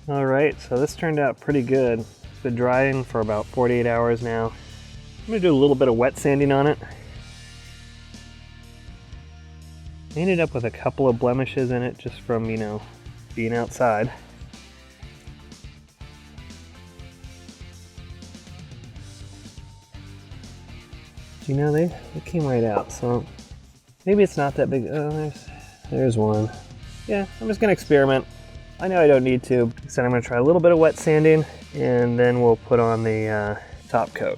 All right, so this turned out pretty good. It's been drying for about 48 hours now. I'm gonna do a little bit of wet sanding on it. I ended up with a couple of blemishes in it just from, being outside. They came right out, so maybe it's not that big. Oh, there's one. Yeah, I'm just gonna experiment. I know I don't need to, so I'm gonna try a little bit of wet sanding, and then we'll put on the top coat.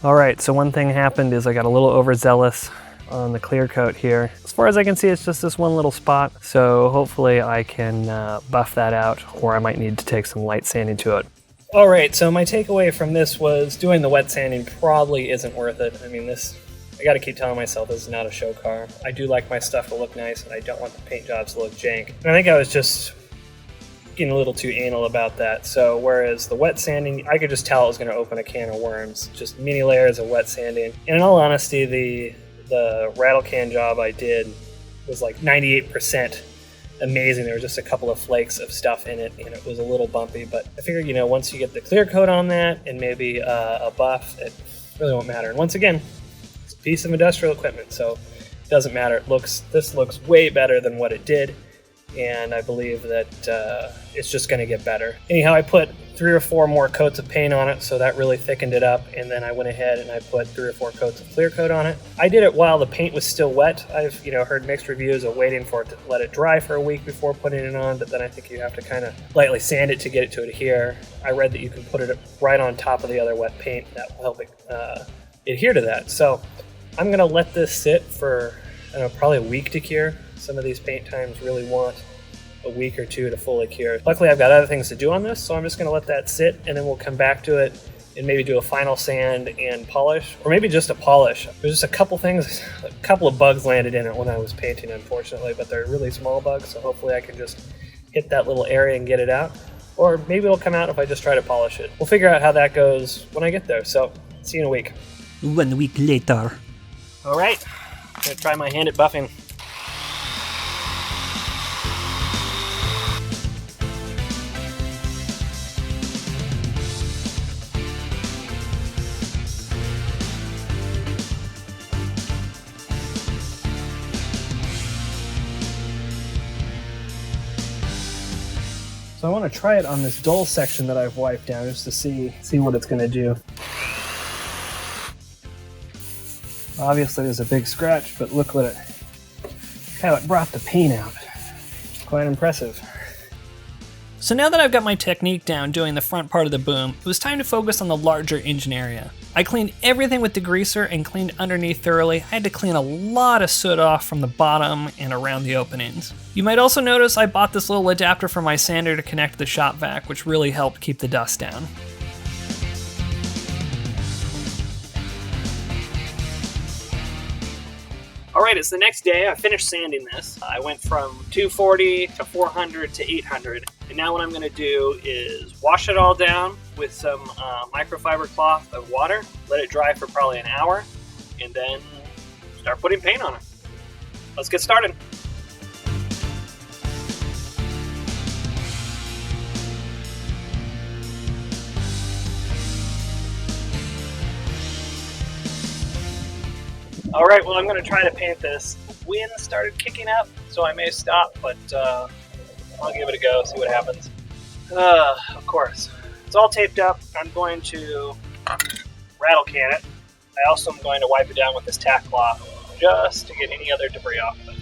All right, so one thing happened is I got a little overzealous on the clear coat here. As far as I can see, it's just this one little spot. So hopefully I can buff that out, or I might need to take some light sanding to it. All right, so my takeaway from this was doing the wet sanding probably isn't worth it. I mean, I gotta keep telling myself this is not a show car. I do like my stuff to look nice, and I don't want the paint jobs to look jank. And I think I was just getting a little too anal about that. So whereas the wet sanding, I could just tell it was going to open a can of worms. Just many layers of wet sanding. And in all honesty, the rattle can job I did was like 98% amazing. There were just a couple of flakes of stuff in it, and it was a little bumpy. But I figured, once you get the clear coat on that and maybe a buff, it really won't matter. And once again, it's a piece of industrial equipment, so it doesn't matter. This looks way better than what it did. And I believe that it's just going to get better. Anyhow, I put 3 or 4 more coats of paint on it, so that really thickened it up, and then I went ahead and I put 3 or 4 coats of clear coat on it. I did it while the paint was still wet. I've heard mixed reviews of waiting for it to let it dry for a week before putting it on, but then I think you have to kind of lightly sand it to get it to adhere. I read that you can put it right on top of the other wet paint. That will help it adhere to that. So I'm going to let this sit for probably a week to cure. Some of these paint times really want a week or 2 to fully cure. Luckily, I've got other things to do on this, so I'm just going to let that sit, and then we'll come back to it and maybe do a final sand and polish, or maybe just a polish. There's just a couple of bugs landed in it when I was painting, unfortunately, but they're really small bugs, so hopefully I can just hit that little area and get it out. Or maybe it'll come out if I just try to polish it. We'll figure out how that goes when I get there, so see you in a week. 1 week later. All right, I'm going to try my hand at buffing. So I want to try it on this dull section that I've wiped down just to see what it's going to do. Obviously there's a big scratch, but look how it brought the paint out. Quite impressive. So now that I've got my technique down doing the front part of the boom, it was time to focus on the larger engine area. I cleaned everything with degreaser and cleaned underneath thoroughly. I had to clean a lot of soot off from the bottom and around the openings. You might also notice I bought this little adapter for my sander to connect to the ShopVac, which really helped keep the dust down. Alright, it's the next day. I finished sanding this. I went from 240 to 400 to 800. And now what I'm going to do is wash it all down with some microfiber cloth of water, let it dry for probably an hour, and then start putting paint on it. Let's get started. All right, well, I'm going to try to paint this. The wind started kicking up, so I may stop, but I'll give it a go, see what happens. Of course. It's all taped up. I'm going to rattle can it. I also am going to wipe it down with this tack cloth just to get any other debris off of it.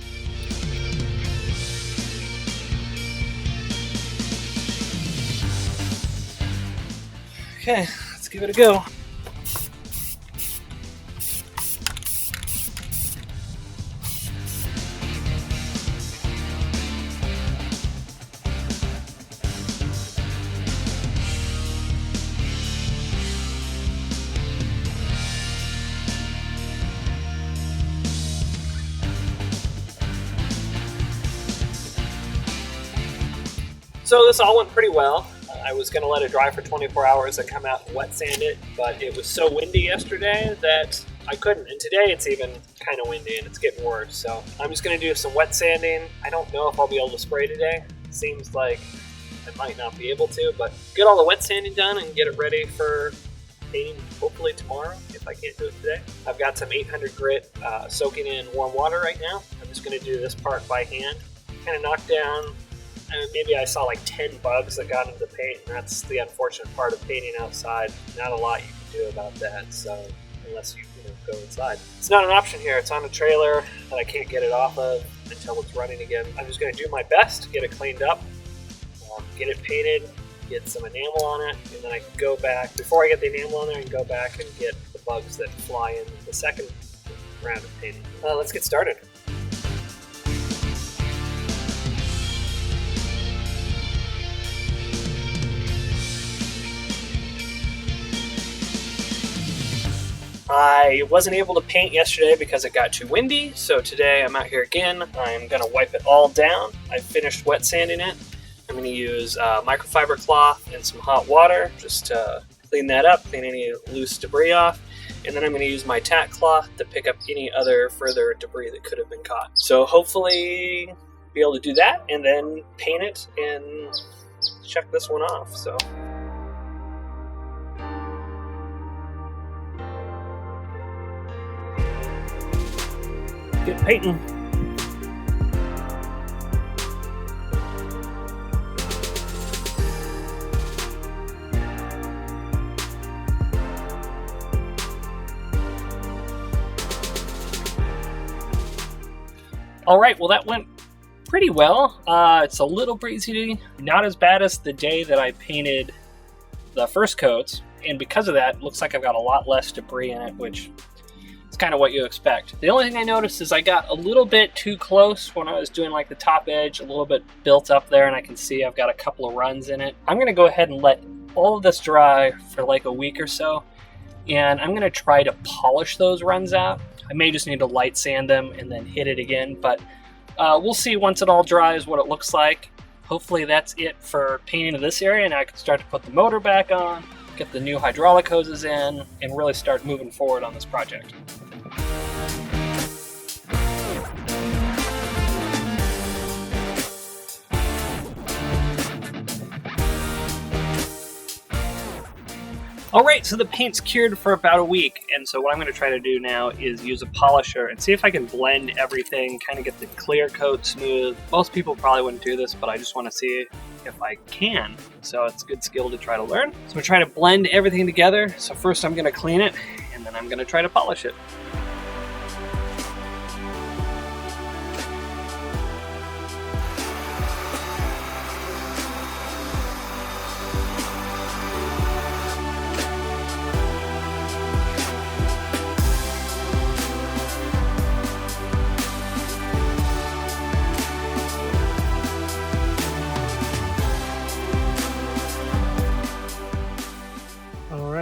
Okay, let's give it a go. So this all went pretty well. I was going to let it dry for 24 hours and come out and wet sand it, but it was so windy yesterday that I couldn't. And today it's even kind of windy and it's getting worse. So I'm just going to do some wet sanding. I don't know if I'll be able to spray today. It seems like I might not be able to, but get all the wet sanding done and get it ready for painting hopefully tomorrow if I can't do it today. I've got some 800 grit soaking in warm water right now. I'm just going to do this part by hand. Kind of knock down. Maybe I saw like 10 bugs that got into the paint, and that's the unfortunate part of painting outside. Not a lot you can do about that, so unless you go inside. It's not an option here. It's on a trailer that I can't get it off of until it's running again. I'm just going to do my best to get it cleaned up, get it painted, get some enamel on it, and then I can go back. Before I get the enamel on there, I can go back and get the bugs that fly in the second round of painting. Let's get started. I wasn't able to paint yesterday because it got too windy, so today I'm out here again. I'm going to wipe it all down. I finished wet sanding it. I'm going to use microfiber cloth and some hot water just to clean that up, clean any loose debris off, and then I'm going to use my tack cloth to pick up any other further debris that could have been caught. So hopefully be able to do that and then paint it and check this one off. So. Get painting. All right, well that went pretty well. It's a little breezy, not as bad as the day that I painted the first coats, and because of that, it looks like I've got a lot less debris in it, which it's kind of what you expect. The only thing I noticed is I got a little bit too close when I was doing like the top edge, a little bit built up there, and I can see I've got a couple of runs in it. I'm gonna go ahead and let all of this dry for like a week or so, and I'm gonna try to polish those runs out. I may just need to light sand them and then hit it again, but we'll see once it all dries what it looks like. Hopefully that's it for painting of this area, and I can start to put the motor back on, get the new hydraulic hoses in, and really start moving forward on this project. All right, so the paint's cured for about a week, and so what I'm going to try to do now is use a polisher and see if I can blend everything, kind of get the clear coat smooth. Most people probably wouldn't do this, but I just want to see if I can. So it's a good skill to try to learn. So I'm going to try to blend everything together. So first I'm going to clean it, and then I'm going to try to polish it.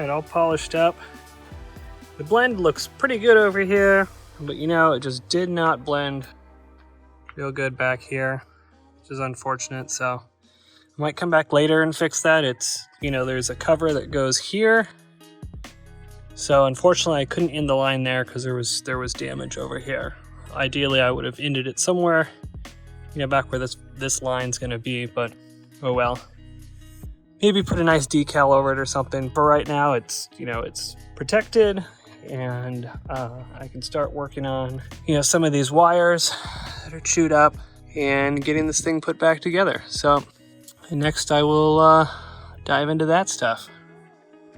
All polished up. The blend looks pretty good over here, but it just did not blend real good back here, which is unfortunate. So I might come back later and fix that. It's, there's a cover that goes here. So unfortunately I couldn't end the line there because there was damage over here. Ideally I would have ended it somewhere, back where this line's gonna be, but oh well. Maybe put a nice decal over it or something, but right now it's protected, and I can start working on some of these wires that are chewed up and getting this thing put back together. So next I will dive into that stuff.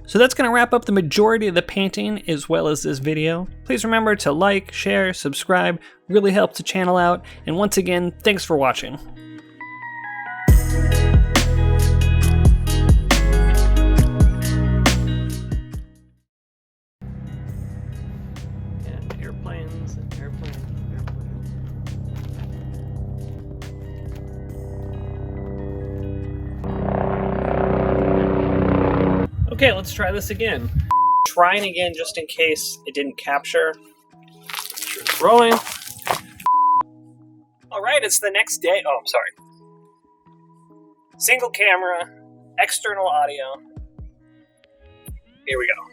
So that's going to wrap up the majority of the painting as well as this video. Please remember to like, share, subscribe, really helps the channel out, and once again, thanks for watching. Airplanes, airplanes, airplanes. Okay, let's try this again. Trying again just in case it didn't capture. Sure it's rolling. Alright, it's the next day. Oh, I'm sorry. Single camera, external audio. Here we go.